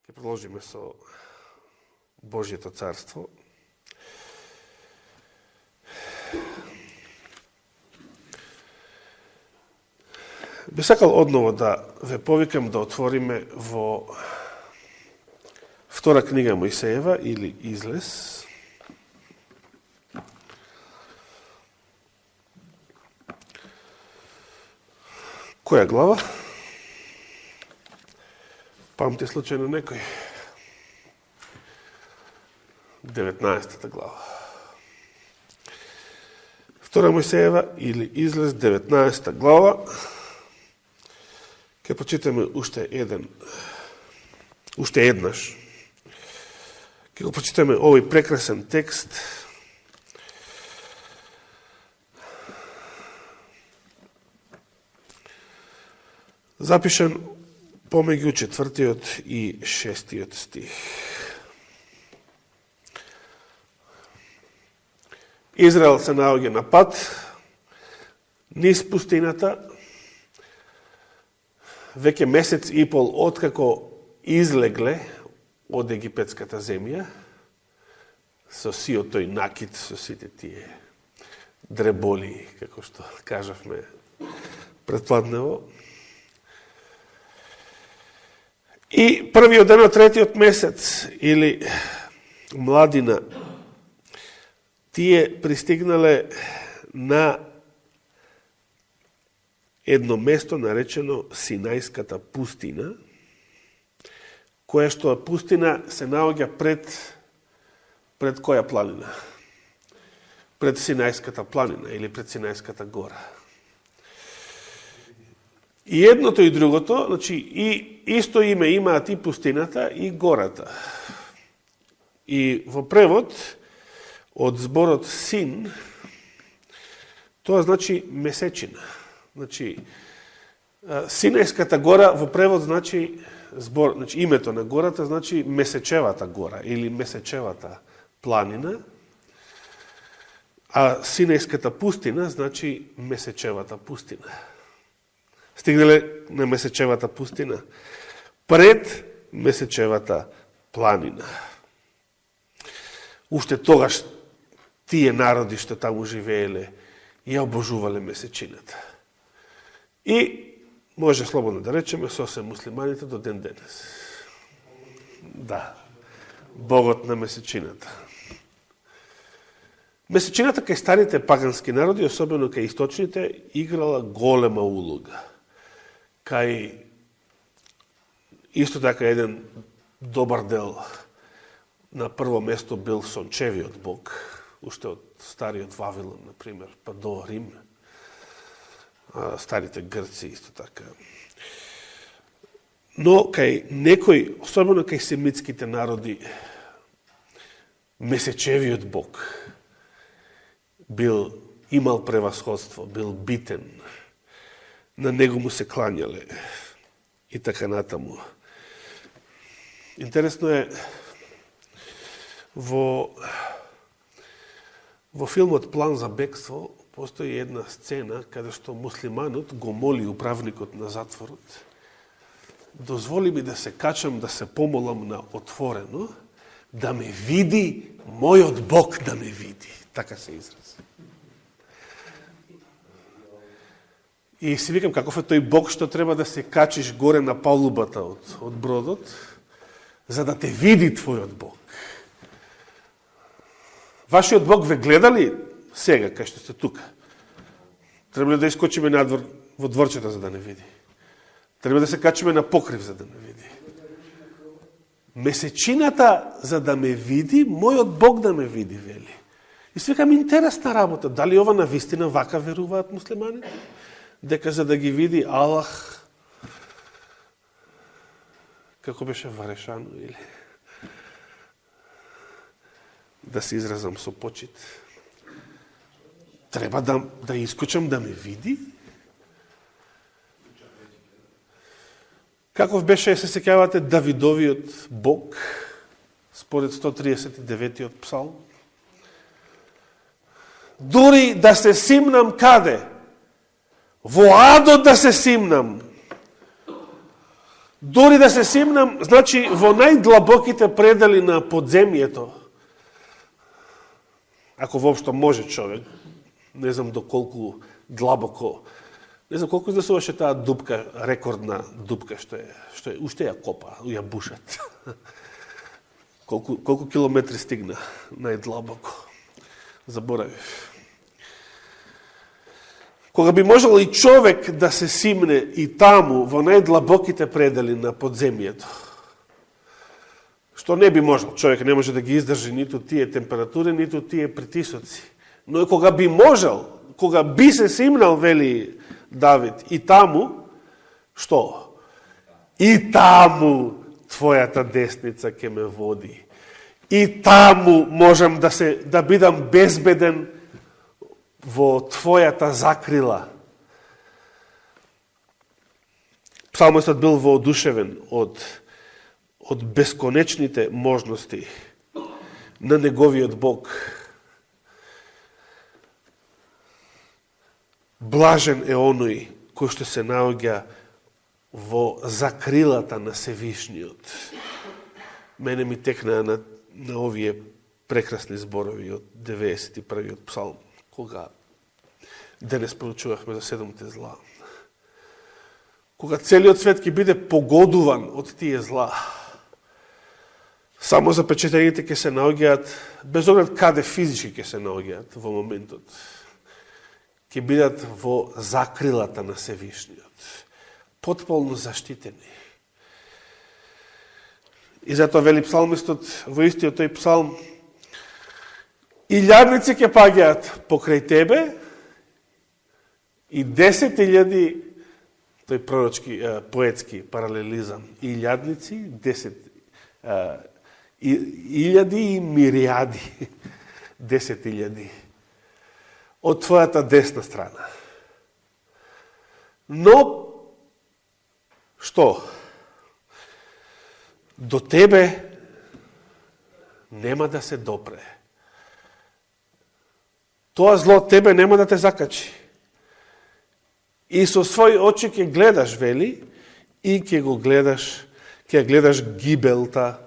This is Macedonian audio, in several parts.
Ќе продолжиме со Божјето царство. Би сакал одново да ве повикам да отвориме во втора книга Мојсеева или Излез. Која глава? Памти случајно некој? 19 глава. Втора Мојсеева или Излез, 19 глава. Ке прочитаме уште еднаш. Ке го прочитаме овој прекрасен текст. Запишен помеѓу 4 и 6 стих. Израел се наоѓа на пат низ пустината, веќе месец и пол откако излегле од египетската земја, со сиот тој накид, со сите тие дреболи, како што кажавме предпладнево. И првиот ден од третиот месец, или младина, тие пристигнале на едно место наречено Синајската пустина, која што пустина се наоѓа пред која планина? Пред Синајската планина или пред Синајската гора. И едното и другото, значи, и исто име имаат и пустината и гората. И во превод од зборот син, тоа значи месечина. Значи, Синајската гора во превод значи името на гората значи месечевата гора или месечевата планина, а Синајската пустина значи месечевата пустина. Стигнале на месечевата пустина, пред месечевата планина. Уште тогаш тие народи што таму живееле ја обожувале месечината. И може слободно да речеме сосем муслиманите до ден денес. Да, богот на месечината. Месечината кај старите пагански народи, особено кај источните, играла голема улога. Кај исто така еден добар дел на прво место бил сончевиот бог, уште од стариот Вавилон, например, па до Рим, старите грци исто така. Но кај некој, особено кај семитските народи, месечевиот бог имал превасходство, бил битен, на него му се клањале и така натаму. Интересно е, во филмот План за бегство постои една сцена каде што муслиманот го моли управникот на затворот: дозволи ми да се качам, да се помолам на отворено, да ме види мојот Бог, да ме види. Така се изрази. И си викам, каков е тој Бог што треба да се качиш горе на палубата од бродот, за да те види твојот Бог. Вашиот Бог ве гледа ли сега, кај што сте тука? Треба ли да искочиме надвор во дворчето за да не види? Треба да се качиме на покрив за да не види? Месечината за да ме види, мојот Бог да ме види, вели. И си викам, интересна работа. Дали ова на вистина вака веруваат муслиманите? Дека за да ги види Аллах, како беше Варешано, или да се изразам со почит, треба да искочам да ме види? Каков беше, се сеќавате, Давидовиот Бог, според 139 псалм? Дури да се симнам каде? Во адот да се симнам, Дори да се симнам, значи во најдлабоките предели на подземјето, ако воопшто може човек, не знам доколку длабоко, не знам колку изнесуваше таа дупка, рекордна дупка, што е уште ја копа, ја бушат. Колку километри стигна најдлабоко. Заборавив. Кога би можел и човек да се симне и таму, во најдлабоките предели на подземјето, што не би можел, човек не може да ги издржи ниту тие температури, ниту тие притисоци. Но и кога би можел, кога би се симнал, вели Давид, и таму, што? И таму твојата десница ќе ме води. И таму можам да бидам безбеден во твојата закрила. Псалмистот бил воодушевен од бесконечните можности на неговиот Бог. Блажен е оној кој што се наоѓа во закрилата на Севишниот. Мене ми текна на овие прекрасни зборови од 91-иот псалм, кога денес проучувавме за 7 зла. Кога целиот свет ќе биде погодуван од тие зла, само запечатените ќе се наоѓаат, без оглед каде физички ќе се наоѓаат во моментот, ќе бидат во закрилата на Севишниот, потполно заштитени. И затоа вели псалмистот во истиот тој псалм: илјадници ќе паѓаат покрај тебе и 10.000, тој пророчки, поетски паралелизам, илјадници, 10.000 и мириади, 10.000 од твојата десна страна. Но, што? До тебе нема да се допре. Тоа зло тебе нема да те закачи. И со своји очи ќе гледаш, вели, и ќе гледаш гибелта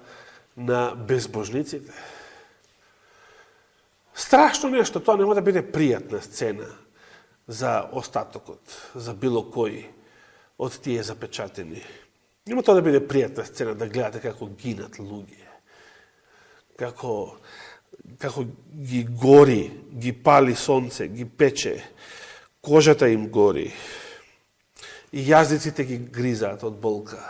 на безбожниците. Страшно нешто, тоа нема да биде пријатна сцена за остатокот, за било кој од тие запечатени. Нема тоа да биде пријатна сцена да гледате како гинат луѓе, како ги гори, ги пали сонце, ги пече, кожата им гори и јазиците ги гризаат од болка.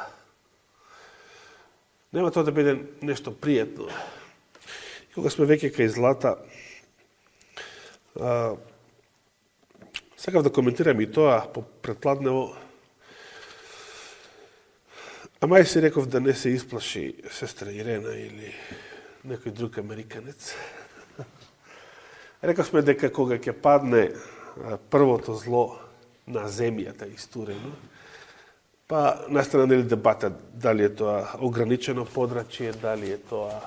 Нема тоа да биде нешто пријатно. И кога сме веќе кај злата, сакав да коментирам и тоа предпладнево. Ама си реков да не се исплаши сестра Ирена или некој друг американец. Рековме дека кога ќе падне првото зло на земјата истурено, па настана нели дебата дали е тоа ограничено подрачје, дали е тоа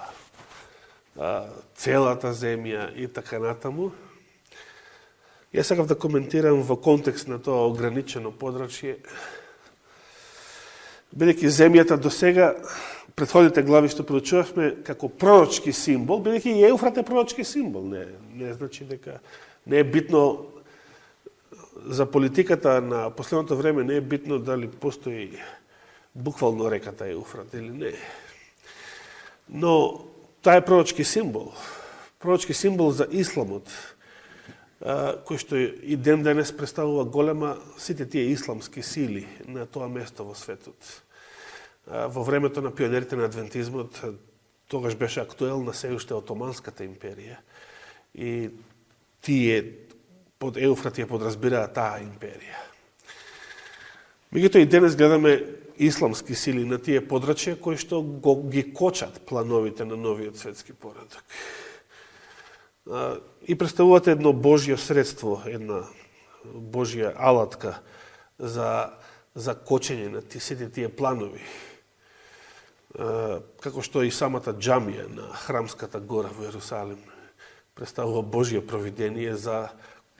целата земја и така натаму. Јас сакав да коментирам во контекст на тоа ограничено подрачје, бидејќи земјата до сега, предходните глави што проучувавме како пророчки символ, бидејќи и Еуфрат е пророчки символ, не значи дека не е битно за политиката на последното време, не е битно дали постои буквално реката Еуфрат или не. Но таа е пророчки символ за исламот, кој што и ден денес представува голема сите тие исламски сили на тоа место во светот. Во времето на пионерите на адвентизмот, тогаш беше актуелна се уште Отоманската империја и тие под Еуфрат ја подразбираа таа империја. Меѓутоа и денес гледаме исламски сили на тие подрачја кои што ги кочат плановите на новиот светски поредок. И представуваат едно Божјо средство, една Божја алатка за кочење на сите тие планови. Како што и самата џамија на Храмската гора во Јерусалим представува Божјо провидение за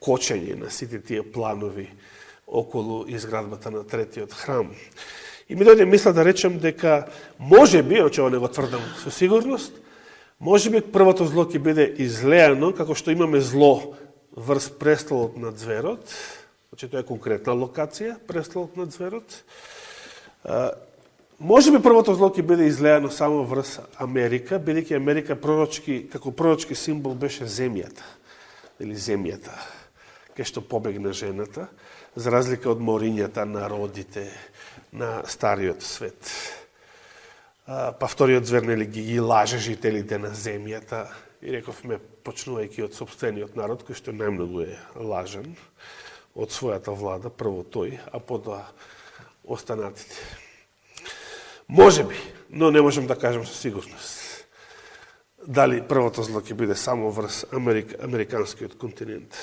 кочење на сите тие планови околу изградбата на третиот храм. И ми дојде мисла да речем дека може би, ова не го тврдам со сигурност, може би првото зло ќе биде излеано, како што имаме зло врз престолот на зверот, значи тоа е конкретна локација, престолот на зверот. Може би првото зло ќе биде излеано само врз Америка, бидејќи Америка како пророчки символ беше земјата, или земјата, кај што побегна жената, за разлика од морињата, народите, на стариот свет. Па вториот звер нели ги лаже жителите на земјата и рековме почнувајќи од сопствениот народ кој што најмногу е лажен од својата влада, прво тој, а потоа останатите. Може би, но не можем да кажем со сигурност дали првото зло ќе биде само врз американскиот континент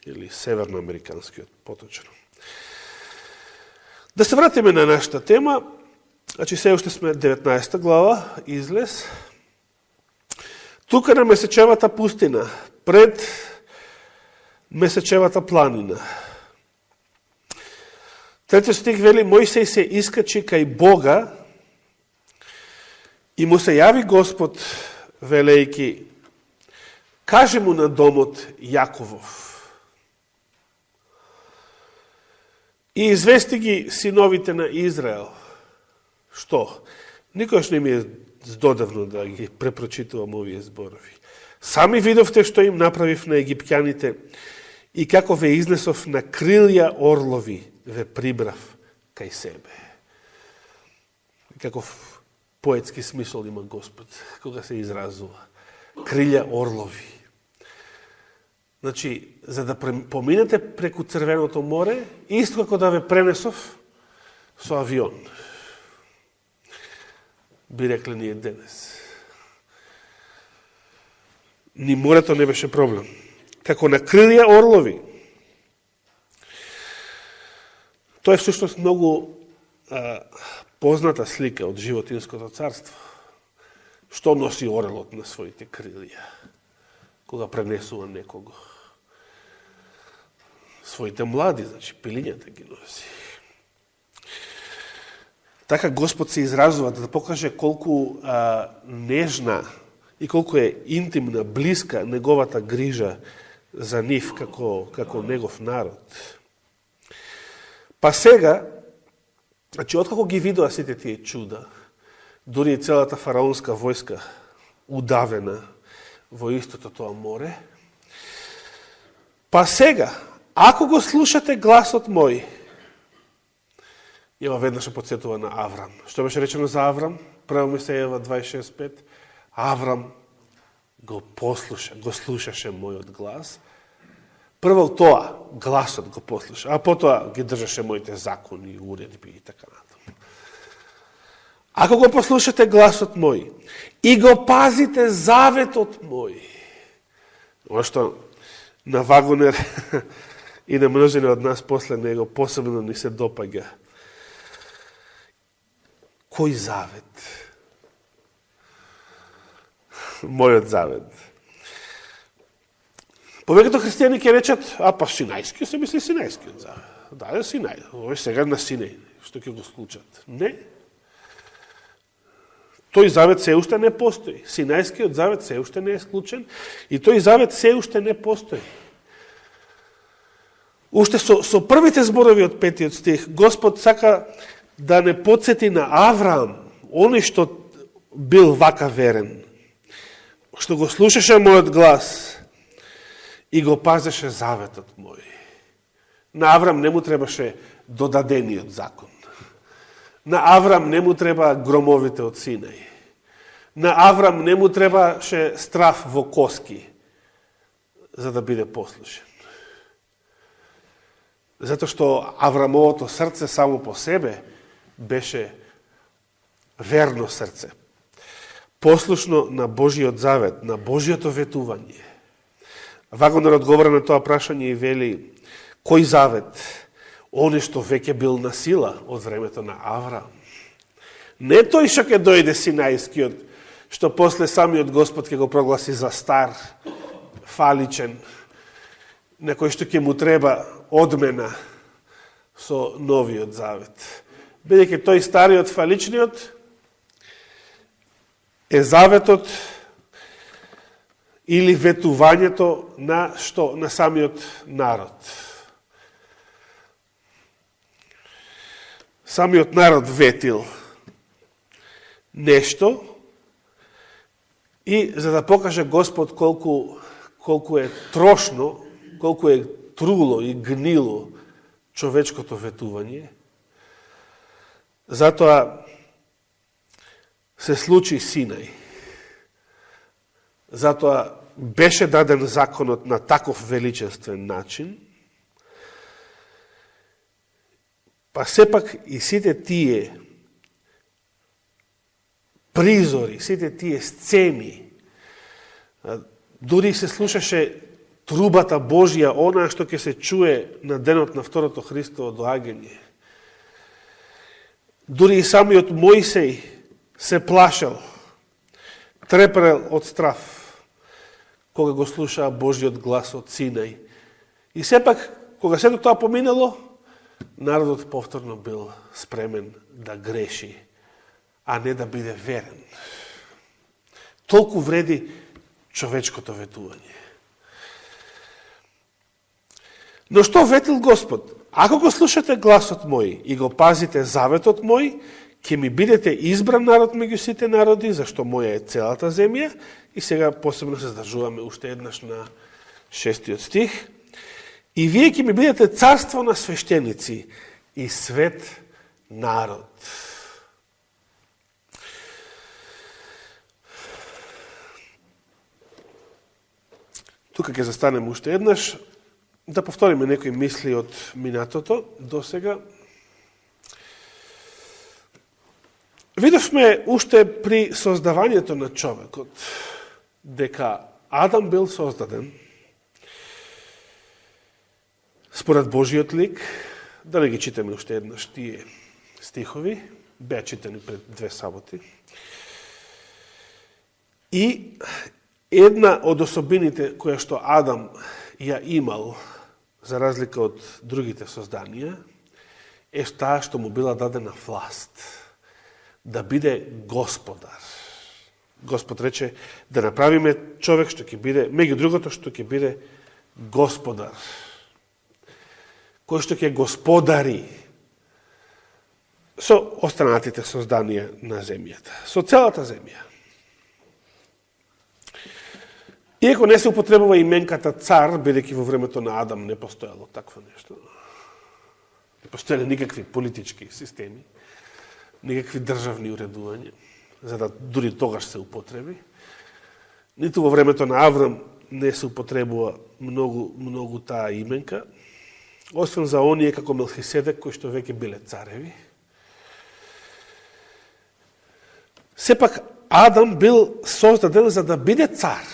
или северноамериканскиот поточно. Да се вратиме на нашата тема. Значи, се уште сме 19 глава, излез. Тука на Месечевата пустина, пред Месечевата планина. Трети стих вели, Мојсей се искачи кај Бога и му се јави Господ, велејки, каже му на домот Јаковов. И извести ги синовите на Израел. Што? Никош не ми е здодевно да ги препрочитувам овие зборови. Сами видовте што им направив на египтјаните и како ве изнесов на крилја орлови, ве прибрав кај себе. Каков поетски смисол има Господ, кога се изразува. Крилја орлови. Значи, за да поминете преку Црвеното море, исто како да ве пренесов со авион. Би рекле ние денес. Ни морето не беше проблем. Како на крилја орлови. Тоа е всушност многу позната слика од животинското царство. Што носи орелот на своите крилја, кога пренесува некого? Своите млади, значи пилињата ги носи. Така Господ се изразува да покаже колку нежна и колку е интимна, блиска неговата грижа за нив како негов народ. Па сега, значи откако ги видоа сите тие чуда, дури и целата фараонска војска удавена во истото тоа море, па сега, ако го слушате гласот мој, Ева веднаш се подсетува на Аврам. Што беше речено за Аврам? Прво Мисејева 26:5. Аврам го слушаше мојот глас. Прво тоа, гласот го послуша, а потоа ги држаше моите закони, уредби и така натаму. Ако го послушате гласот мој и го пазите заветот мој, оно што на Вагонер и на множени од нас после него посебно ни се допаѓа. Кој завет? Мојот завет. Повеќето христијани ќе речат, па Синајскиот се мисли Синајскиот завет. Да, Синај. Ово е сега на Синај, што ќе го склучат. Не. Тој завет се уште не постои. Синајскиот завет се уште не е склучен и тој завет се уште не постои. Уште со првите зборови од 5 стих, Господ сака да не подсети на Авраам, оној што бил вака верен, што го слушаше мојот глас и го пазеше заветот мој. На Авраам не му требаше додадениот закон. На Авраам не му треба громовите од Синај. На Авраам не му требаше страф во коски за да биде послушен. Затоа што Аврамовото срце само по себе беше верно срце. Послушно на Божиот завет, на Божиото ветување. Вагонер одговора на тоа прашање и вели, кој завет? Оне што веќе бил на сила од времето на Авраам. Не тој што ќе дојде Синајскиот, што после самиот Господ ќе го прогласи за стар, фаличен, на кој што ќе му треба одмена со новиот завет. бидејќи тој стариот фаличниот е заветот или ветувањето на што? На самиот народ. Самиот народ ветил нешто и за да покаже Господ колку е трошно, колку е труло и гнило човечкото ветување, затоа се случи Синај. Затоа беше даден законот на таков величествен начин, па сепак и сите тие призори, сите тие сцени, дури се слушаше трубата Божја, она што ќе се чуе на денот на второто Христово доаѓање. Дури и самиот Мојсей се плашал, треперел од страв, кога го слушаа Божиот глас од Синај. И сепак, кога сето тоа поминало, народот повторно бил спремен да греши, а не да биде верен. Толку вреди човечкото ветување. Но што ветил Господ? Ако го слушате гласот мој и го пазите заветот мој, ќе ми бидете избран народ меѓу сите народи, зашто моја е целата земја. И сега посебно се здржуваме уште еднаш на 6 стих. И вие ќе ми бидете царство на свештеници и свет народ. Тука ќе застанем уште еднаш, да повториме некои мисли од минатото до сега. Видовме уште при создавањето на човекот дека Адам бил создаден според Божиот лик. Да не ги читаме уште еднаш тие стихови, беа читани пред 2 саботи. И една од особините која што Адам ја имал, за разлика од другите созданија, е таа што му била дадена власт да биде господар. Господ рече да направиме човек што ќе биде, меѓу другото што ќе биде господар, кој што ќе господари со останатите созданија на земјата, со целата земја. Иако не се употребува именката цар, бидејќи во времето на Адам не постоело такво нешто. Не постоеле никакви политички системи, никакви државни уредувања, за да дури тогаш се употреби. Ниту во времето на Аврам не се употребува многу таа именка, освен за оние како Мелхиседек, кои што веќе биле цареви. Сепак Адам бил создаден за да биде цар.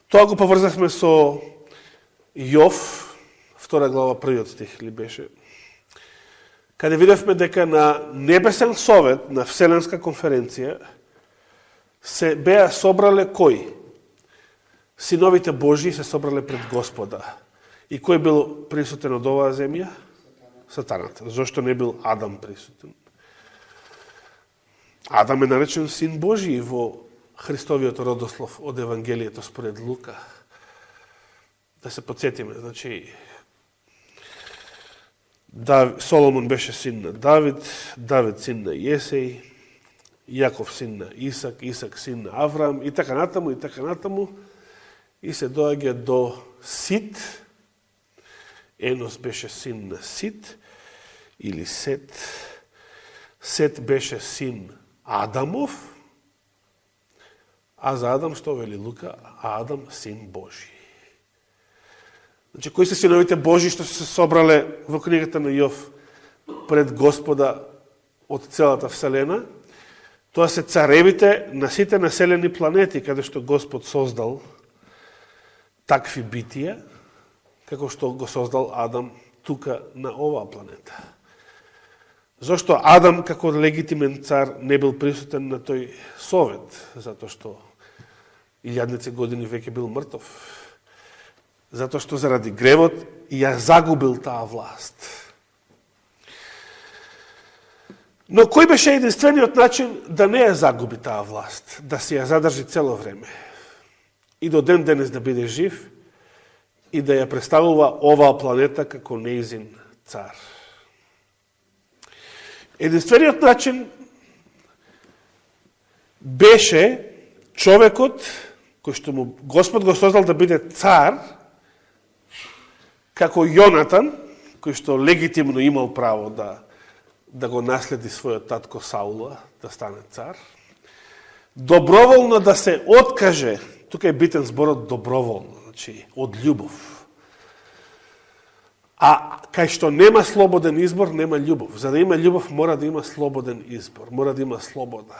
Тоа го поврзахме со Јов, 2 глава, 1 стих ли беше, каде видевме дека на Небесен совет, на Вселенска конференција, се беа собрале кои? Синовите Божии се собрале пред Господа. И кој бил присутен од оваа земја? Сатаната. Зошто не бил Адам присутен? Адам е наречен син Божии во Христовиот родослов од Евангелието според Лука. Да се подсетиме, значи, Соломон беше син на Давид, Давид син на Јесеј, Јаков син на Исак, Исак син на Авраам и така натаму, и се доаѓа до Сит. Енос беше син на Сит или Сет. Сет беше син Адамов, а за Адам што вели Лука? Адам син Божи. Значи, кои се синовите Божи што се собрале во книгата на Јов пред Господа од целата Вселена? Тоа се царевите на сите населени планети, каде што Господ создал такви битија, како што го создал Адам тука на оваа планета. Зошто Адам, како легитимен цар, не бил присутен на тој совет? Затоа што илјадници години веќе бил мртов. затоа што заради гревот ја загубил таа власт. Но кој беше единствениот начин да не ја загуби таа власт, да се ја задржи цело време и до ден денес да биде жив и да ја представува оваа планета како нејзин цар? Единствениот начин беше човекот кој што му Господ го создал да биде цар, како Јонатан, кој што легитимно имал право да го наследи својот татко Саула, да стане цар, доброволно да се откаже, тука е битен зборот доброволно, значи од љубов. А кај што нема слободен избор, нема љубов. За да има љубов, мора да има слободен избор, мора да има слобода.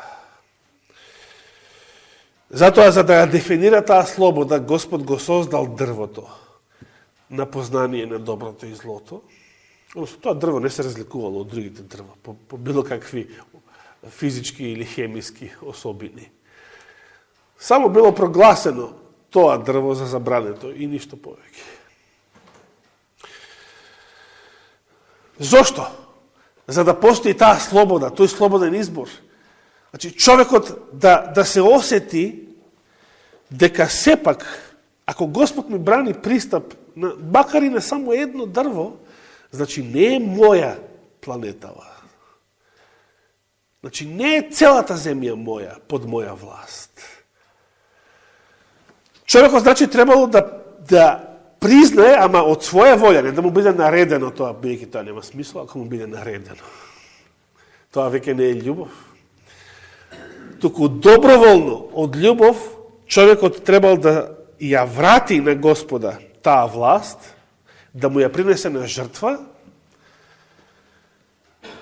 Затоа, за да ја дефинира таа слобода, Господ го создал дрвото на познание на доброто и злото. Тоа дрво не се разликувало од другите дрва, по било какви физички или хемиски особини. Само било прогласено тоа дрво за забрането и ништо повеќе. Зошто? За да постои таа слобода, тој слободен избор. Значи, човекот да се осети дека сепак, ако Господ ми брани пристап, макар и на само едно дрво, значи не е моја планетава. Значи не е целата земја моја, под моја власт. Човекот, значи, требало да признае, ама од своја волја, не да му биде наредено тоа, бидејќи тоа нема смисла, ако му биде наредено. Тоа веќе не е љубов. Туку доброволно, од љубов, човекот требал да ја врати на Господа таа власт, да му ја принесе на жртва,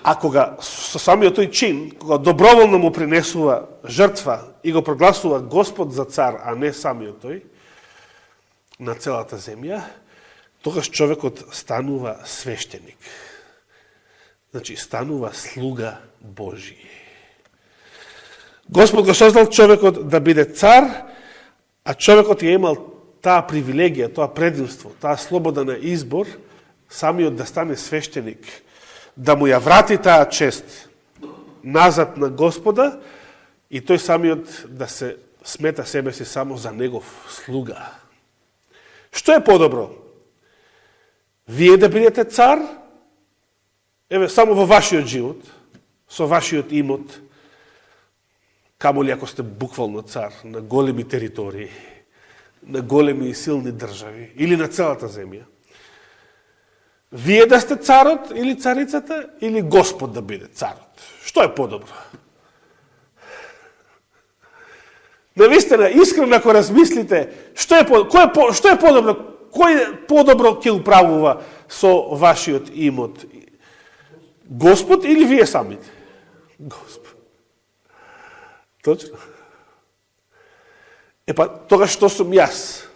а кога со самиот тој чин, кога доброволно му принесува жртва и го прогласува Господ за цар, а не самиот тој, на целата земја, тогаш човекот станува свештеник. Значи, станува слуга Божи. Господ го создал човекот да биде цар, а човекот ја имал таа привилегија, тоа предимство, таа слобода на избор, самиот да стане свештеник, да му ја врати таа чест назад на Господа и тој самиот да се смета себе си само за негов слуга. Што е подобро? Вие да бидете цар, еве, само во вашиот живот, со вашиот имот, камоли ако сте буквално цар на големи територии, на големи и силни држави, или на целата земја. Вие да сте царот или царицата, или Господ да биде царот. Што е подобро? Навистина, искрено ако размислите, што е подобро? Кој подобро ќе управува со вашиот имот? Господ или вие самите? Господ. Точно. Епа, тога што сум јас,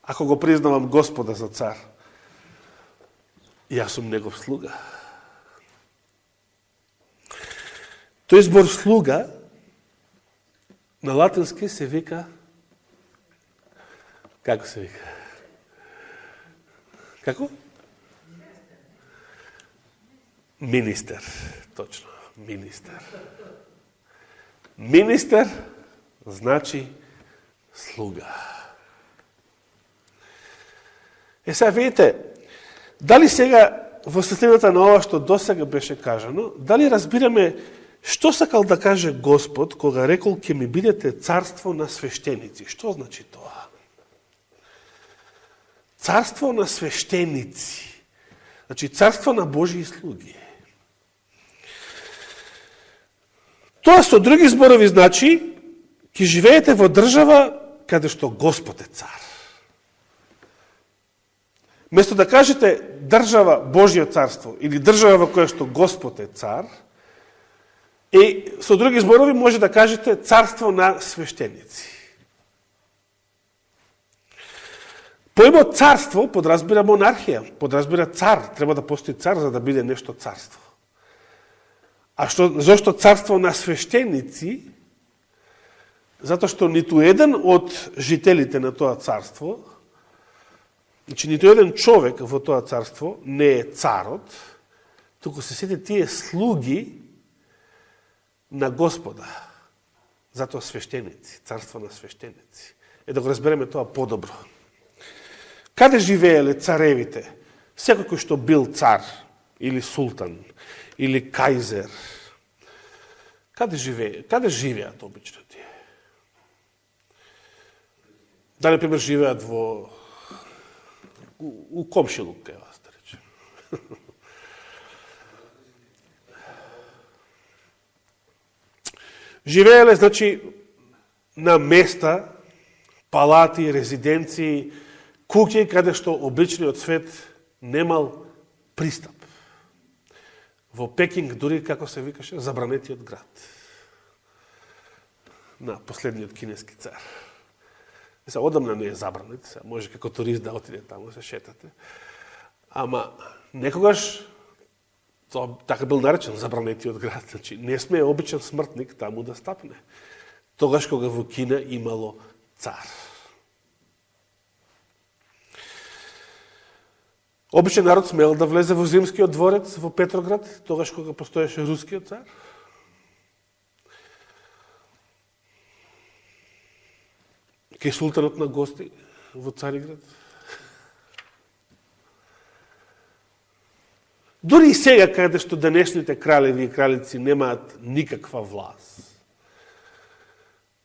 ако го признавам Господа за цар? Јас сум негов слуга. Тој збор слуга на латински се вика, како се вика? Како? Министер. Точно, министер. Министер значи слуга. Сега видите, дали сега во светлината на ова што досега беше кажано, дали разбираме што сакал да каже Господ кога рекол ќе ми бидете царство на свештеници? Што значи тоа? Царство на свештеници. Значи царство на Божии слуги. Тоа со други зборови значи ќе живеете во држава каде што Господ е цар. Место да кажете држава Божјо царство или држава во која што Господ е цар, и со други зборови може да кажете царство на свештеници. Поимот царство подразбира монархија, подразбира цар, треба да постои цар за да биде нешто царство. А зошто царство на свештеници? Затоа што ниту еден од жителите на тоа царство Значи, нито еден човек во тоа царство не е царот, туку се сите тие слуги на Господа. Затоа свештеници, царство на свештеници. Да го разбереме тоа подобро. Каде живееле царевите? Секој кој што бил цар, или султан, или кајзер. Каде живеат обично тие? Да, например, живеат у комшилук, кај вас, да речем. Живееле, значи, на места, палати, резиденции, куќи, каде што обичниот свет немал пристап. Во Пекинг, дури, како се викаше, забранетиот град. На последниот кинески цар. Одамна не е забранет, може како турист да отиде таму, се шетате. Ама, некогаш, тоа така бил наречен забранетиот град. Значи, не сме обичен смртник таму да стапне. Тогаш кога во Кина имало цар. Обичен народ смел да влезе во Зимскиот дворец во Петроград, тогаш кога постоеше рускиот цар. Кај султанот на гости во Цариград. Дури и сега, каде што денешните кралеви и кралици немаат никаква власт.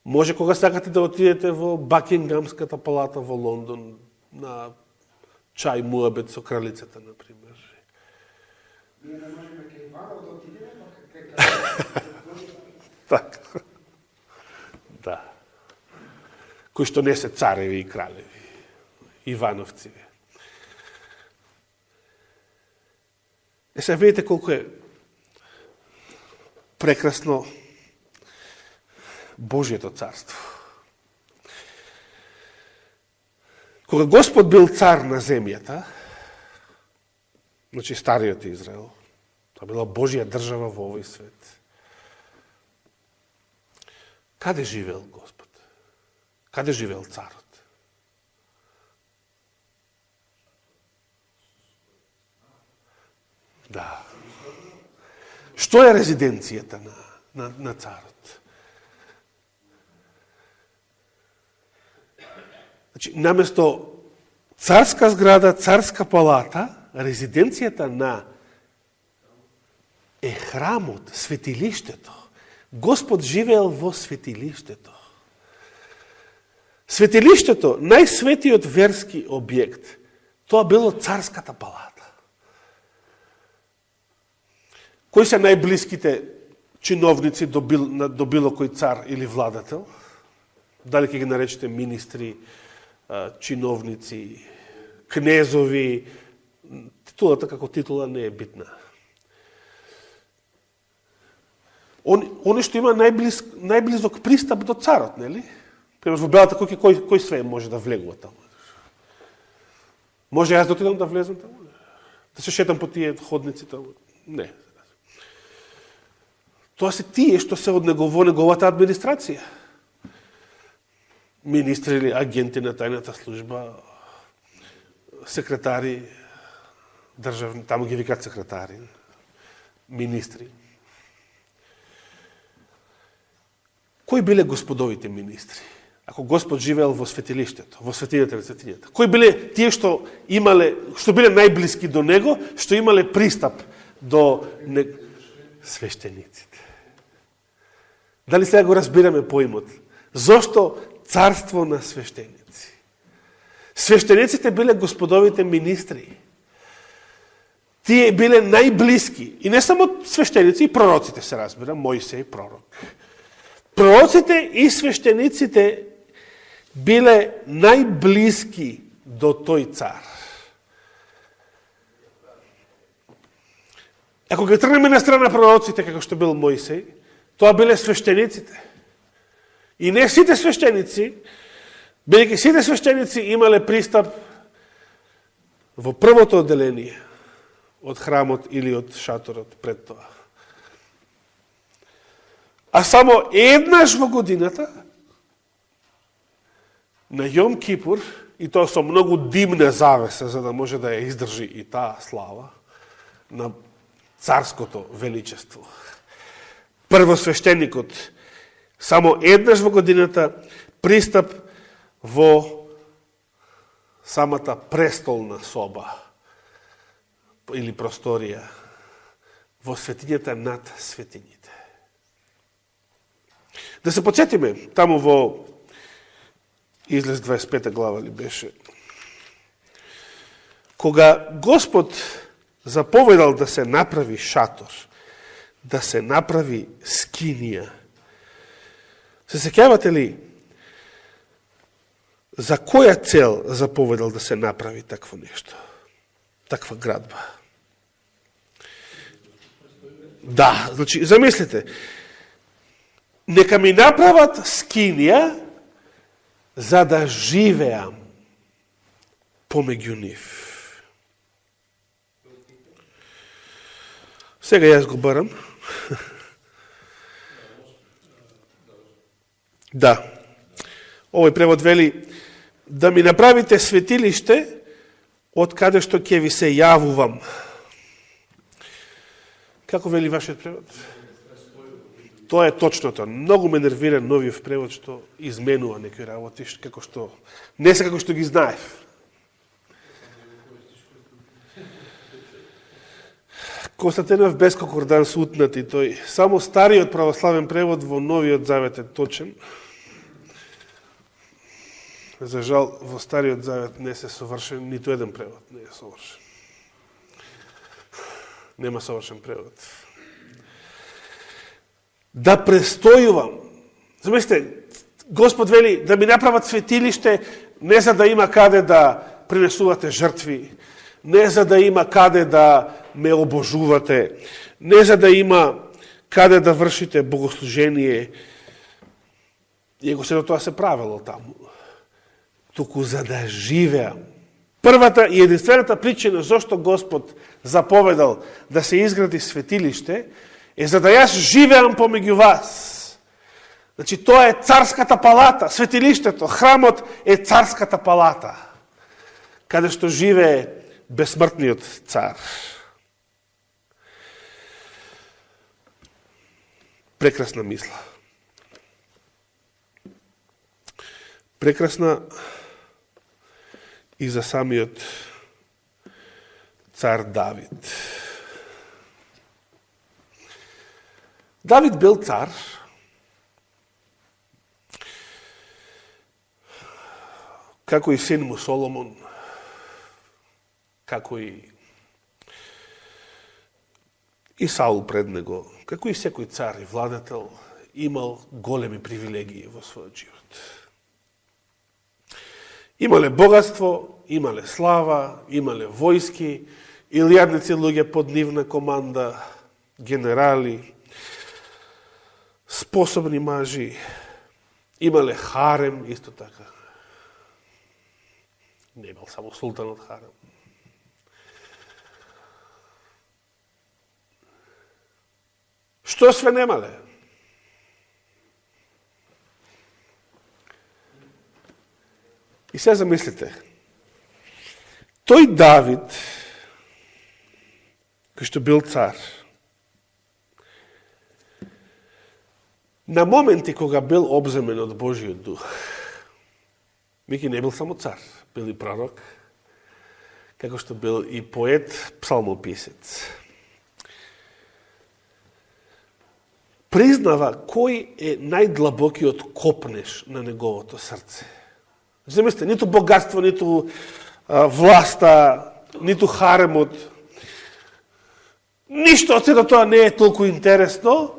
Може кога сакате да отидете во Бакингамската палата во Лондон на чај муабет со кралицата, например. Ние не можеме кај Иванов да отидеме, но кај кралицата. Така. Да. Кои што не се цареви и кралеви. Ивановци. Сега видите колко е прекрасно Божието царство. Кога Господ бил цар на земјата, значи стариот Израел, тоа била Божија држава во овој свет. Каде живеел Господ? Каде живеел царот? Да. Што е резиденцијата на царот? Значи, наместо царска зграда, царска палата, резиденцијата е храмот, светилиштето. Господ живеел во светилиштето. Светилиштето, најсветиот верски објект, тоа било царската палата. Кои се најблиските чиновници до било кој цар или владател? Дали ќе ги наречете министри, чиновници, кнезови? Титулата како титула не е битна. Они што има најблизок пристап до царот, нели? Пример, во Белата куќа кој све може да влегува таму? Може јас да отидам да влезам таму? Да се шетам по тие ходници таму? Не. Тоа се тие што се од неговата администрација. Министри или агенти на тајната служба, секретари, државни, таму ги викаат секретари, министри. Кои биле господовите министри? Ако Господ живеел во светилиштето, во светињата на светињата. Кои биле тие што биле најблиски до него, што имале пристап до свештениците? Дали сега го разбираме поимот? Зошто царство на свештеници? Свештениците биле господовите министри. Тие биле најблиски. И не само свештеници, и пророците се разбира, Мојсей пророк. Пророците и свештениците биле најблиски до тој цар. Ако ги тргнеме на страна пророците, како што бил Мојсей, тоа биле свештениците. И не сите свештеници, бидејќи сите свештеници имале пристап во првото одделение од храмот или од шаторот пред тоа. А само еднаш во годината на Јом Кипур, и тоа со многу димна завеса, за да може да ја издржи и таа слава на царското величество. Првосвещеникот само еднаш во годината пристап во самата престолна соба или просторија во светињата над светињите. Да се подсетиме, таму во Излез 25 глава ли беше, кога Господ заповедал да се направи шатор, да се направи скинија, се сеќавате ли за која цел заповедал да се направи такво нешто? Таква градба? Да, значи, замислите, нека ми направат скинија за да живеам помеѓу нив. Сега јас го барам. Да. Овој превод вели да ми направите светилиште од каде што ќе ви се јавувам. Како вели вашиот превод? Тоа е точното. Многу ме нервира новиот превод што изменува некои работи, како што не се како што ги знаев. Константинов без конкорданс утнати тој. Само стариот православен превод во новиот завет е точен. За жал, во стариот завет не се совршен, ниту еден превод не е совршен. Нема совршен превод. Да престојувам. Замислите, Господ вели да ми направат светилиште не за да има каде да принесувате жртви, не за да има каде да ме обожувате, не за да има каде да вршите богослужение. И го се тоа се правило таму. Туку за да живеам. Првата и единствената причина зашто Господ заповедал да се изгради светилиште е за да јас живеам помеѓу вас. Значи, тоа е царската палата, светилиштето, храмот е царската палата, каде што живее бесмртниот цар. Прекрасна мисла. Прекрасна и за самиот цар Давид. Давид бил цар, како и син му Соломон, како и Саул пред него, како и секој цар и владетел, имал големи привилегии во својот живот. Имале богатство, имале слава, имале војски, илјадници луѓе под нивна команда, генерали, способни мажи, имале харем, исто така. Не бил само султанот харем. Што све немале? И се замислите, тој Давид, кој што бил цар, на моменти кога бил обземен од Божиот дух, Мики не бил само цар, бил и пророк, како што бил и поет, псалмописец. Признава кој е најдлабокиот копнеш на неговото срце. Замислите, ниту богатство, ниту власта, ниту харемот, ништо од сето тоа не е толку интересно,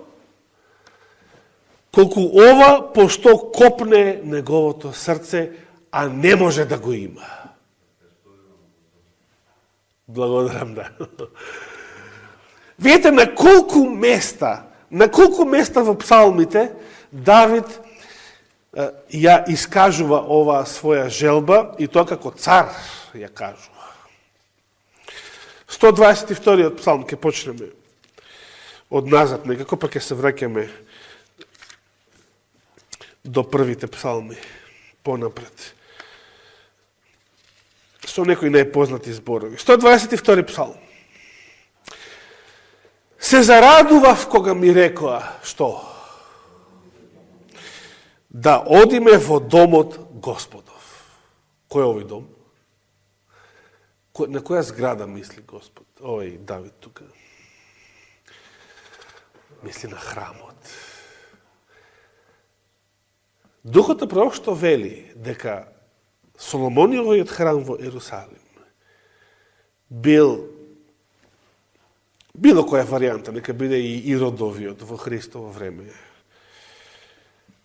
колку ова, пошто копне неговото срце, а не може да го има. Благодарам, да. Видите на колку места во псалмите Давид ја искажува оваа своја желба и тоа како цар ја кажува. 122-иот псалм ќе почнеме од назад некако, па ќе се враќаме до првите псалми понапред. со некои најпознати зборови. 122 псалм. Се зарадував кога ми рекоа, што? Да одиме во домот Господов. Кој е овој дом? На која зграда мисли Господ? Овој Давид тука. Мисли на храмот. Духот на пророк што вели дека Соломониовиот храм во Ерусалим бил било која варијанта, нека биде и Иродовиот во Христово време,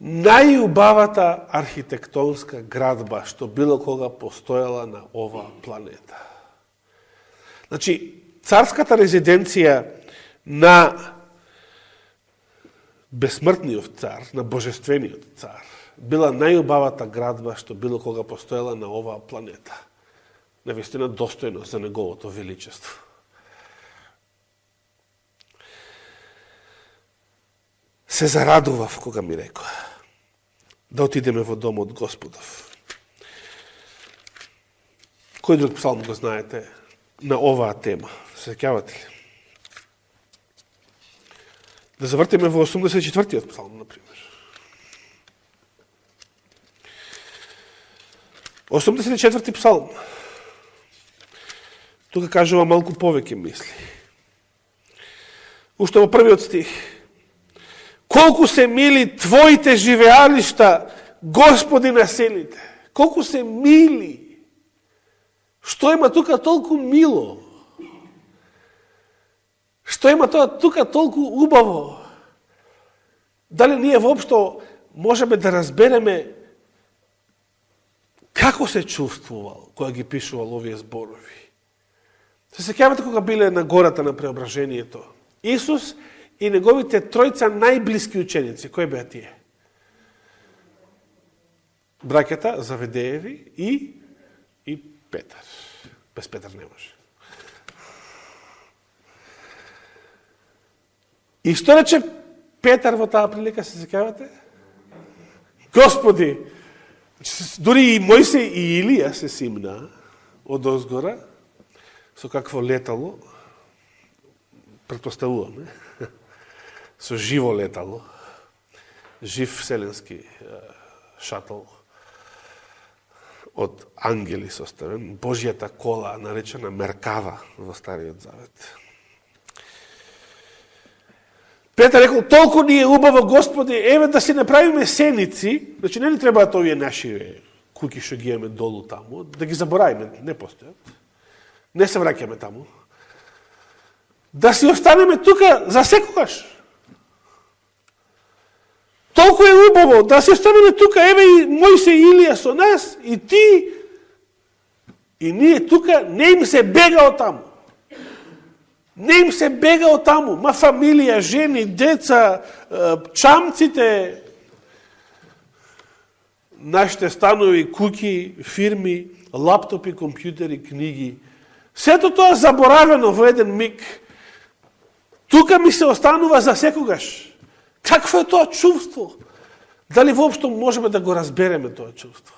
најубавата архитектонска градба што било кога постојала на оваа планета. Значи, царската резиденција на бесмртниот цар, на божествениот цар, била најубавата градба што било кога постоела на оваа планета. Навистина достојно за неговото величество. Се зарадував кога ми рекоа да отидеме во домот Господов. Кој друг псалм го знаете на оваа тема? Се сеќавате ли? Да завртиме во 84-тиот псалм, например. 84-ти псалм. Тука кажува малку повеќе мисли. Уште во првиот стих. Колку се мили Твоите живеалишта, Господи на силите. Колку се мили. Што има тука толку мило? Што има тоа тука толку убаво? Дали ние воопшто можеме да разбереме како се чувствувал кога ги пишувал овие зборови? Се сеќавате кога биле на гората на преображението? Исус и неговите тројца најблиски ученици, кои беа тие? Браќата Заведееви и Петар. Без Петар не може. И што рече Петар во таа прилика, се сеќавате? Господи, дури и Мојсей и Илија се симна од озгора со какво летало, претпоставуваме, со живо летало, жив вселенски шатл од ангели составен, Божјата кола, наречена Меркава во Стариот Завет. Петар рекол, толку ни е убаво, Господи, еве да си направиме сеници, значи не ни требаат овие наши куки што ги имаме долу таму, да ги заборавиме, не постојат, не се враќаме таму, да си останеме тука за секогаш. Толку е убаво да си останеме тука, еве и Мојсей и Илија со нас, и ти, и ние тука, не им се бега од таму. Не им се бега од таму. Ма фамилија, жени, деца, чамците, нашите станови, куки, фирми, лаптопи, компјутери, книги. Сето тоа заборавено во еден миг. Тука ми се останува за секогаш. Какво е тоа чувство? Дали воопшто можеме да го разбереме тоа чувство?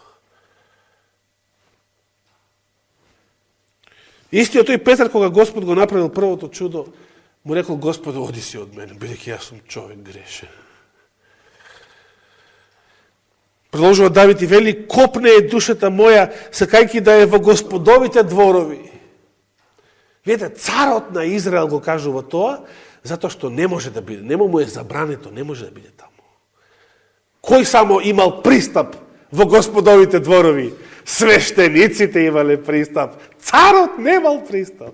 Истиот тој Петар, кога Господ го направил првото чудо, му рекол, Господи, оди си од мене, бидејќи јас сум човек грешен. Продолжува Давид и вели, копне е душата моја, сакајки да е во Господовите дворови. Видите, царот на Израел го кажува тоа, затоа што не може да биде, нема му е забрането, не може да биде таму. Кој само имал пристап во Господовите дворови? Свештениците имале пристап. Царот немал пристап.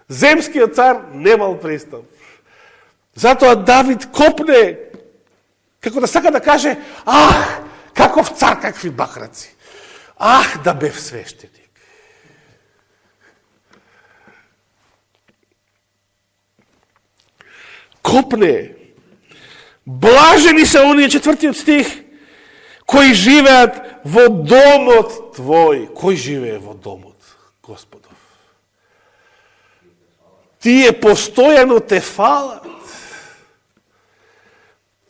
Земскиот цар немал пристап. Затоа Давид копне, како да сака да каже, ах, каков цар, какви бахраци. Ах, да бев свештеник. Копне. Блажени се оние, 4 стих, кои живеат во домот Твој. Кој живее во домот Господов? Тие постојано те фалат.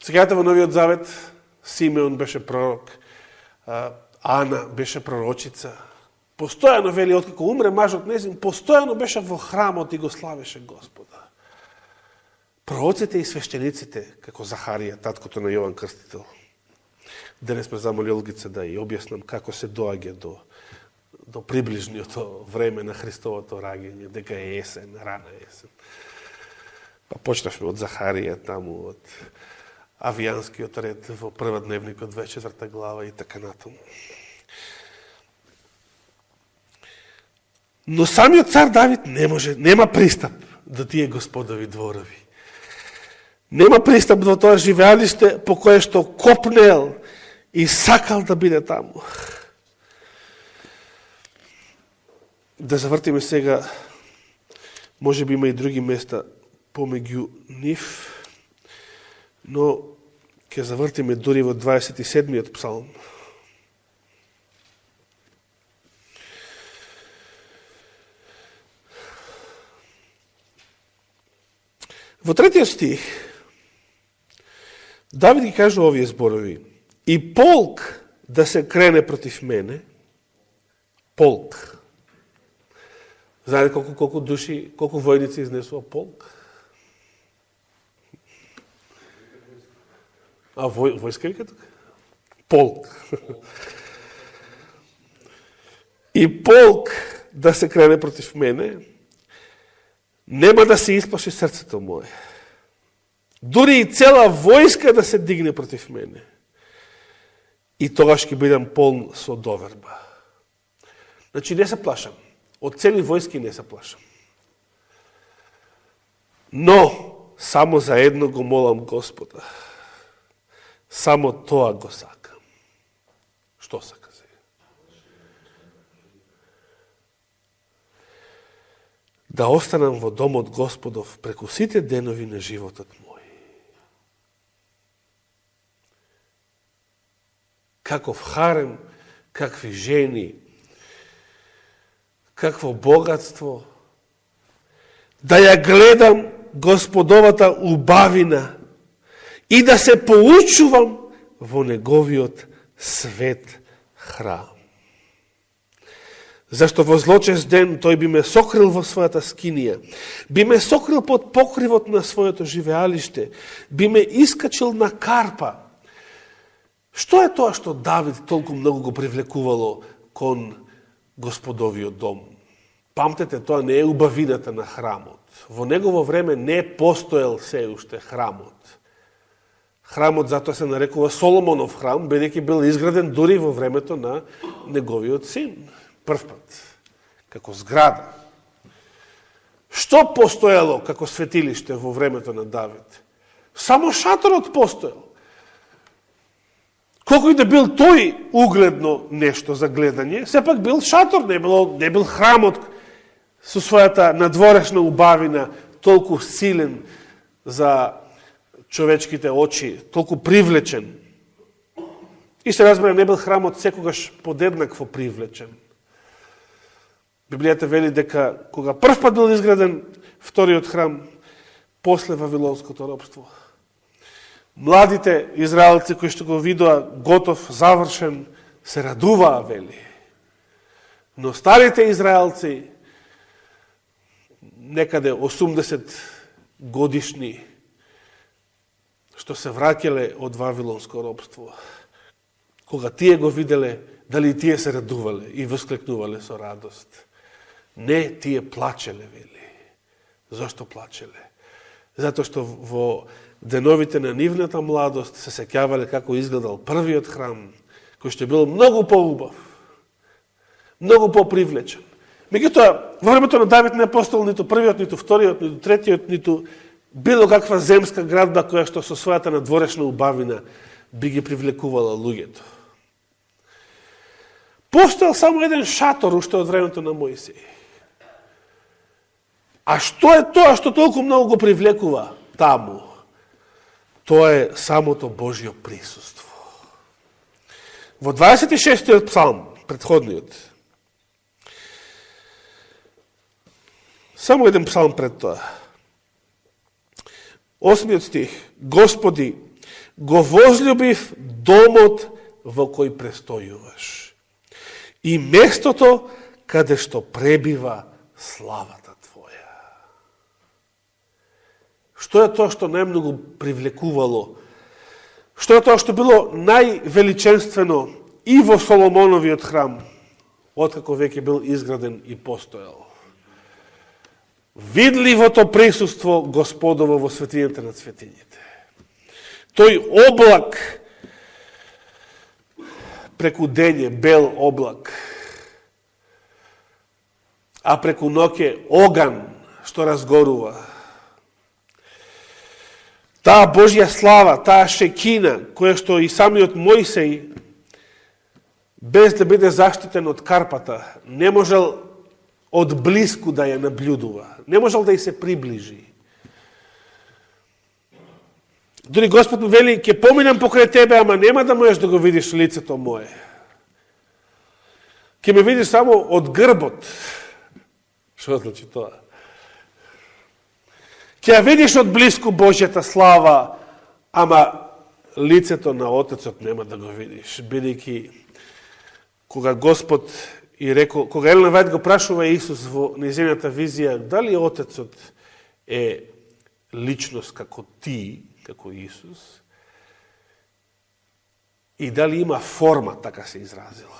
Сегата во Новиот Завет, Симеон беше пророк, Ана беше пророчица, Постојано, вели, откако умре мажот незин, постојано беше во храмот и го славеше Господа. Пророците и свештениците, како Захарија, таткото на Јован Крстител. Денес ме замолил Гице да ја објаснам како се доаѓа до приближниото време на Христовото раѓање, дека е есен, рана есен. Па почнавме од Захарија, таму од Авијанскиот ред во прва дневник од 24 глава и така натаму. Но самиот цар Давид нема пристап до тие Господови дворови. Нема пристап до тоа живеалиште по кое што копнел и сакал да биде таму. Да завртиме сега, може би има и други места помеѓу нив, но ќе завртиме дури во 27-миот псалм. Во 3-тиот стих Давид ги кажа овие зборови: и полк да се крене против мене, полк. Знаете колку души, колку војници изнесува полк? А војска вика тука? Полк. И полк да се крене против мене, нема да се исплаши срцето мое. Дури и цела војска да се дигне против мене, и тогаш ќе бидам полн со доверба. Значи не се плашам. Од цели војски не се плашам. Но само за едно го молам Господа. Само тоа го сакам. Што сака сега? Да останам во домот Господов преку сите денови на животот мој. Каков харем, какви жени, какво богатство, да ја гледам Господовата убавина и да се поучувам во неговиот свет храм. Зашто во злочест ден тој би ме сокрил во својата скинија, би ме сокрил под покривот на своето живеалиште, би ме искачил на карпа. Што е тоа што Давид толку многу го привлекувало кон Господовиот дом? Памтете, тоа не е убавината на храмот. Во негово време не постоел се уште храмот. Храмот затоа се нарекува Соломонов храм, бидејќи бил изграден дури во времето на неговиот син. Прв пат, како зграда. Што постоело како светилиште во времето на Давид? Само шаторот постоел. Колку и да бил тој угледно нешто за гледање, сепак бил шатор, не бил храмот со својата надворешна убавина, толку силен за човечките очи, толку привлечен. И се разбира, не бил храмот секогаш подеднакво привлечен. Библијата вели дека кога прв пат бил изграден вториот храм, после Вавилонското робство, младите израелци кои што го видоа готов, завршен, се радуваа, вели. Но старите израелци, некаде 80 годишни, што се враќале од Вавилонско робство, кога тие го виделе, дали тие се радувале и воскликнувале со радост. Не, тие плачеле, вели. Зошто плачеле? Затоа што во деновите на нивната младост се сеќавале како изгледал првиот храм, кој што бил многу поубав, многу попривлечен. Меѓутоа, во времето на Давид не постал ниту првиот, ниту вториот, ниту третиот, ниту било каква земска градба која што со својата надворешна убавина би ги привлекувала луѓето. Постоел само еден шатор уште од времето на Мојсей. А што е тоа што толку многу го привлекува таму? Тоа е самото Божјо присуство. Во 26-тиот псалм, предходниот, само еден псалм пред тоа, 8-миот стих: Господи, го возлюбив домот во кој престојуваш и местото каде што пребива славата Твоја. Што е тоа што најмногу привлекувало? Што е тоа што било највеличенствено и во Соломоновиот храм, откако веќе бил изграден и постоял? Видливото присуство Господово во светињата на светињите. Тој облак преку дење, бел облак, а преку ноќе оган што разгорува. Таа Божја слава, таа шекина, која што и самиот Мојсей, без да биде заштитен од карпата, не можел од блиску да ја наблюдува. Не можел да ја се приближи. Дори Господ му вели, ќе поминам покрај тебе, ама нема да можеш да го видиш лицето мое. Ќе ме видиш само од грбот. Што значи тоа? Ќе ја видиш од блиску Божјата слава, ама лицето на Отецот нема да го видиш, бидејќи кога Господ и рекол, кога Елена Вајд го прашува Исус во нејзината визија, дали Отецот е личност како ти, како Исус, и дали има форма, така се изразила.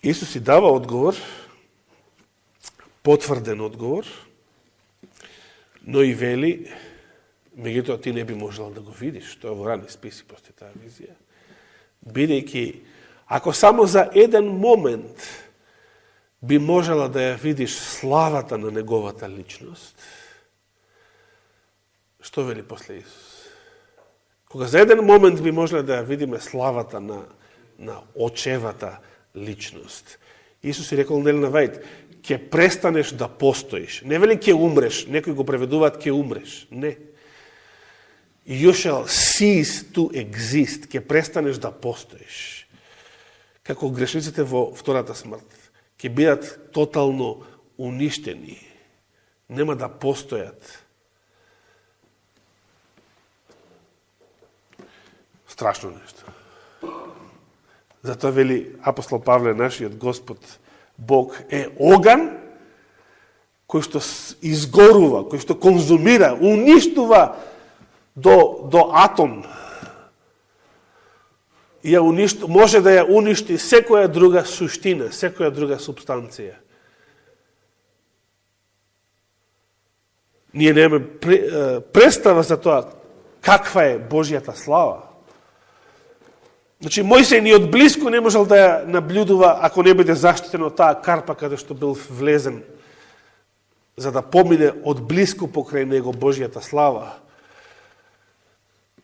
Исус и дава одговор, потврден одговор, но и вели, меѓутоа ти не би можел да го видиш, тоа во рани списи после таа визија, бидејќи ако само за еден момент би можела да ја видиш славата на неговата личност, што вели после Исус? Кога за еден момент би можела да ја видиме славата на очевата личност, Исус и рекол на Елена Вајд, ќе престанеш да постоиш. Не вели ќе умреш, некои го преведуваат ќе умреш. Не. You shall cease to exist. Ќе престанеш да постоиш. Како грешниците во втората смрт. Ќе бидат тотално уништени. Нема да постојат. Страшно нешто. Затоа вели апостол Павле, нашиот Господ Бог е оган кој што изгорува, кој што конзумира, уништува до атом. Може да ја уништи секоја друга суштина, секоја друга субстанција. Ние немаме представа за тоа каква е Божјата слава. Значи, Мојсей ни од близко не можел да ја наблюдува ако не биде заштитен од таа карпа каде што бил влезен, за да помине од близко покрај него Божјата слава.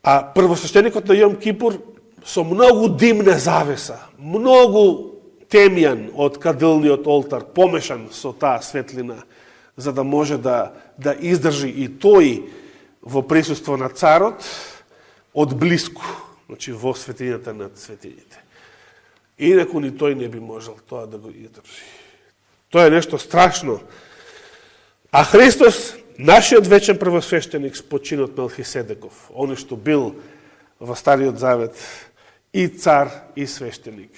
А првосвещеникот на Јом Кипур со многу димна завеса, многу темјан од кадилниот олтар, помешан со таа светлина, за да може да издржи и тој во присуство на царот од близко. Значи, во светињата над светињите. Инаку ни тој не би можел тоа да го издржи. Тоа е нешто страшно. А Христос, нашиот вечен првосвещеник, спочинот Мелхиседеков, оној што бил во Стариот Завет и цар и свещеник.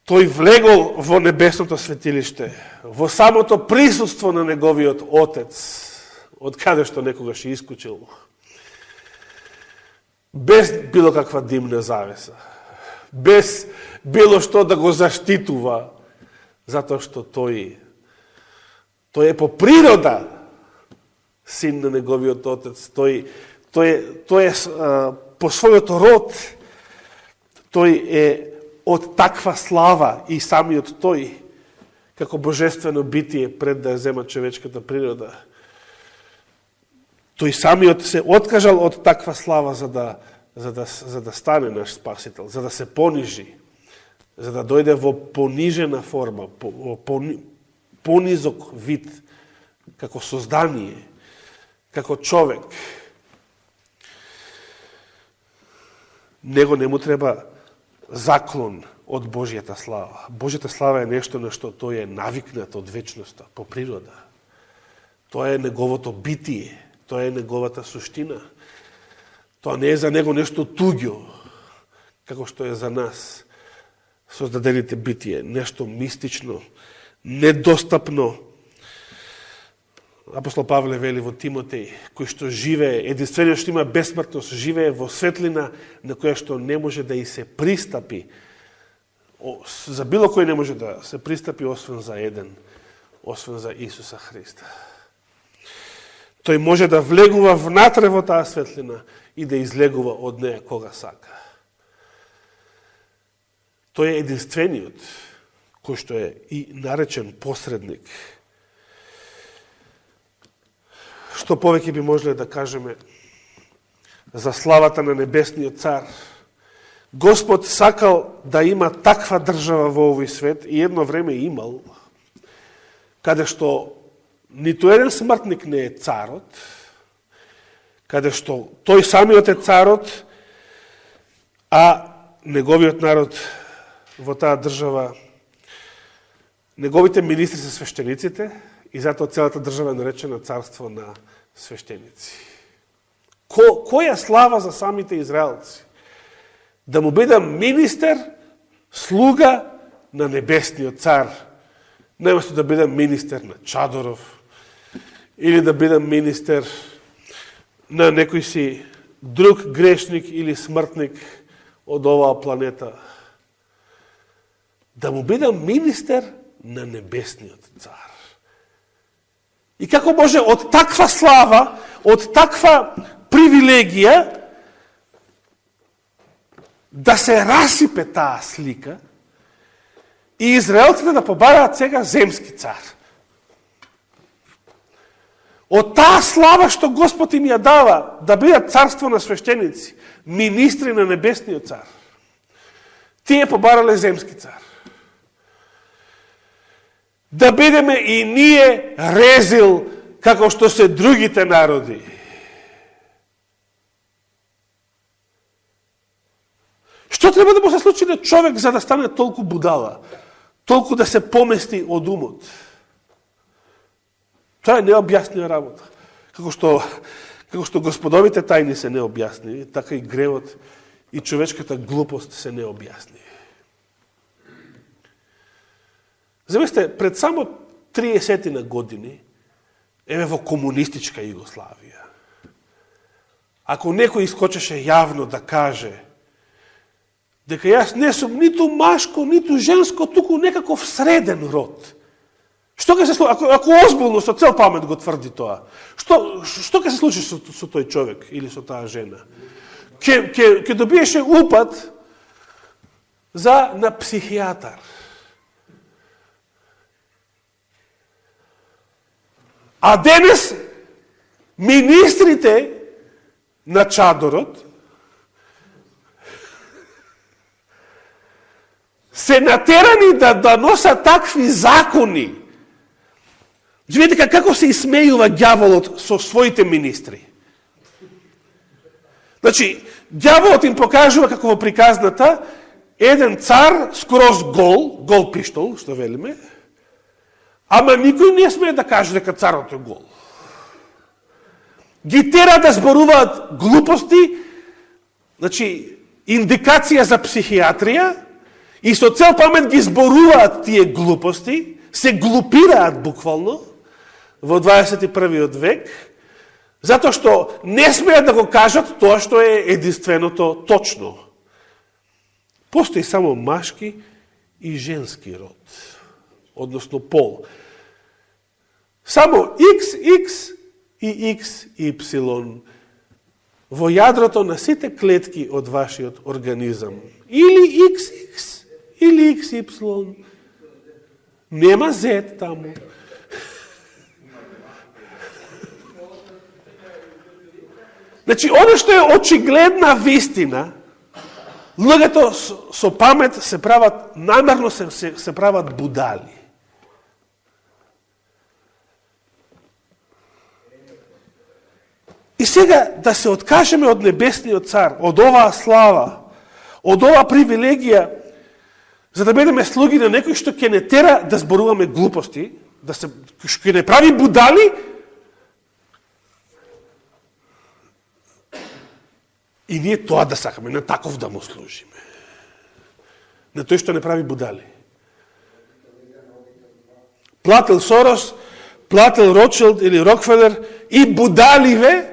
Тој влегол во небесното светилиште, во самото присуство на неговиот Отец, од каде што некогаш искучил, без било каква димна завеса, без било што да го заштитува, затоа што тој е по природа син на неговиот Отец, тој е по својот род, тој е од таква слава и самиот тој, како божествено битие пред да ја зема човечката природа. Тој самиот се откажал од таква слава за да стане наш спасител, за да се понижи, за да дојде во понижена форма, во понизок вид, како создание, како човек. Него не му треба заклон од Божјата слава. Божјата слава е нешто на што тој е навикнат од вечноста, по природа. Тоа е неговото битие. Тоа е неговата суштина. Тоа не е за него нешто туѓо. како што е за нас создадените битие, нешто мистично, недостапно. Апостол Павле вели во Тимотеј, кој што живее, единствено што има бесмртност, живее во светлина на која што не може да и се пристапи. За било кој не може да се пристапи, освен за еден, освен за Исуса Христа. Тој може да влегува внатре во таа светлина и да излегува од неја кога сака. Тој е единствениот, кој што е и наречен посредник. Што повеќе би можеле да кажеме за славата на небесниот цар. Господ сакал да има таква држава во овој свет и едно време имал, каде што ниту еден смртник не е царот, каде што тој самиот е царот, а неговиот народ во таа држава, неговите министри се свештениците и затоа целата држава е наречена царство на свештеници. Која слава за самите израелци? Да му бидам министер, слуга на небесниот цар, неместо да бидам министер на Чадоров, или да бидам министер на некој си друг грешник или смртник од оваа планета. Да му бидам министер на небесниот цар. И како може од таква слава, од таква привилегија да се расипе таа слика и израелците да побараат сега земски цар. Од таа слава што Господ им ја дава, да бидат царство на свештеници, министри на небесниот цар, тие побарале земски цар. Да бидеме и ние резил како што се другите народи. Што треба да му се случи на човек за да стане толку будала? Толку да се помести од умот? Тоа е необјаснива работа. Како што господовите тајни се необјасниви, така и гревот и човечката глупост се необјасниви. Замислете, пред само 30 на години, еве во комунистичка Југославија, ако некој искочеше јавно да каже дека јас не сум ниту машко, ниту женско, туку некаков среден род. Што ќе се случи, ако озбилно со цел памет го тврди тоа, што ќе се случи со тој човек или со таа жена? Ќе добиеше упат на психијатар. А денес министрите на Чадорот се натерани да носат такви закони. Видите како се исмејува ѓаволот со своите министри. Значи, ѓаволот им покажува како во приказната еден цар скроз гол пиштол, што велиме, ама никој не смее да каже дека царот е гол. Ги тера да зборуваат глупости, значи, индикација за психијатрија, и со цел памет ги зборуваат тие глупости, се глупираат буквално во 21. век, затоа што не смеат да го кажат тоа што е единственото точно. Постои само машки и женски род, односно пол. Само XX и XY во јадрото на сите клетки од вашиот организам. Или XX, или XY. Нема Z таму. Значи, оно што е очигледна вистина, луѓето со памет се прават, намерно се прават будали. И сега да се откажеме од небесниот цар, од оваа слава, од оваа привилегија, за да бидеме слуги на некој што ќе не тера да зборуваме глупости, што ќе не прави будали, и ние тоа да сакаме, на таков да му служиме. на тој што не прави будали. Платил Сорос, платил Ротшилд или Рокфелер и будаливе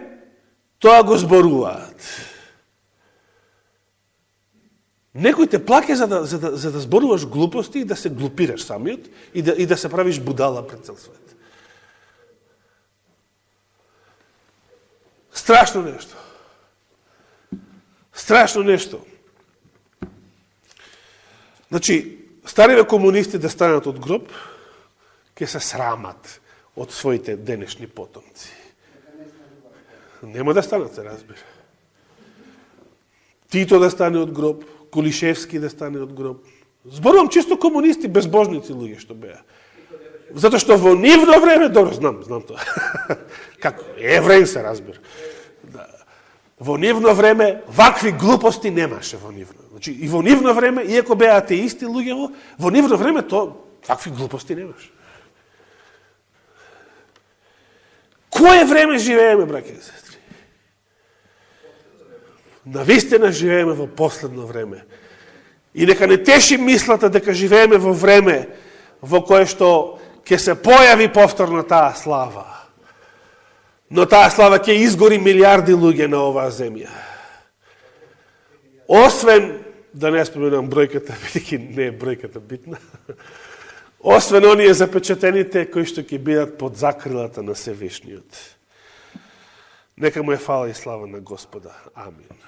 тоа го зборуваат. Некој те плаќа за да зборуваш глупости и да се глупираш самиот и да се правиш будала пред цел свет. Страшно нешто. Страшно нешто. Значи, стариве комунисти да станат од гроб, ќе се срамат од своите денешни потомци. Нема да станат, се разбира. Тито да стане од гроб, Кулишевски да стане од гроб. Зборувам чисто комунисти, безбожници луѓе што беа. Затоа што во нивно време, добро, знам тоа. Како евреин се разбира. Да. Во нивно време вакви глупости немаше во нивно. Значи и во нивно време, иако беа атеисти луѓе, во нивно време вакви глупости немаше. Кое време живееме, браќи и сестри? Навистина живееме во последно време. И нека не теши мислата дека живееме во време во кое што ќе се појави повторно таа слава. Но таа слава ќе изгори милиарди луѓе на оваа земја. Освен, да не споменам бројката, бидејќи не е бројката битна, освен оние запечатените кои што ќе бидат под закрилата на Севишниот. Нека му е фала и слава на Господа. Амин.